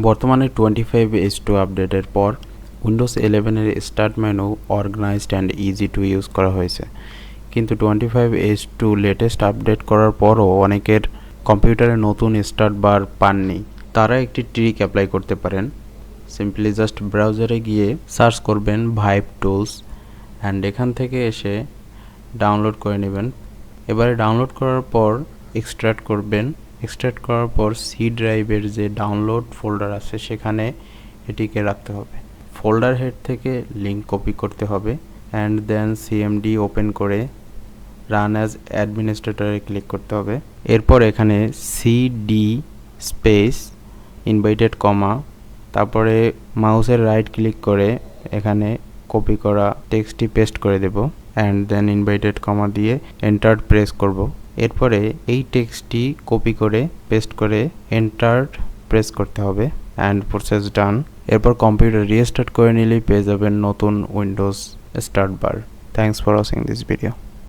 বর্তমানে 25H2 আপডেটের পর উইন্ডোজ 11 এর start menu organized and easy to use করা হয়েছে, কিন্তু 25H2 লেটেস্ট আপডেট করার পরও অনেকের কম্পিউটারে নতুন স্টার্ট বার পাননি। তারা একটি ট্রিক অ্যাপ্লাই করতে পারেন। সিম্পলি জাস্ট ব্রাউজারে গিয়ে সার্চ করবেন ভাইব টুলস অ্যান্ড এখান থেকে এসে ডাউনলোড করে নেবেন। এবারে ডাউনলোড করার পর এক্সট্রাক্ট করবেন। এক্সট্রাক্ট করার পর সি ড্রাইভের যে ডাউনলোড ফোল্ডার আছে সেখানে এটিকে রাখতে হবে। ফোল্ডার হেড থেকে লিঙ্ক কপি করতে হবে অ্যান্ড দেন সিএমডি ওপেন করে রান অ্যাজ অ্যাডমিনিস্ট্রেটরে ক্লিক করতে হবে। এরপর এখানে সিডি স্পেস ইনভাইটেড কমা, তারপরে মাউসের রাইট ক্লিক করে এখানে কপি করা টেক্সটটি পেস্ট করে দেব অ্যান্ড দেন ইনভাইটেড কমা দিয়ে এন্টার প্রেস করব। এরপরে এই টেক্সটটি কপি করে পেস্ট করে এন্টার প্রেস করতে হবে অ্যান্ড প্রসেস ডান। এরপর কম্পিউটার রিস্টার্ট করে নিলেই পেয়ে যাবেন নতুন Windows start bar. Thanks for watching this video.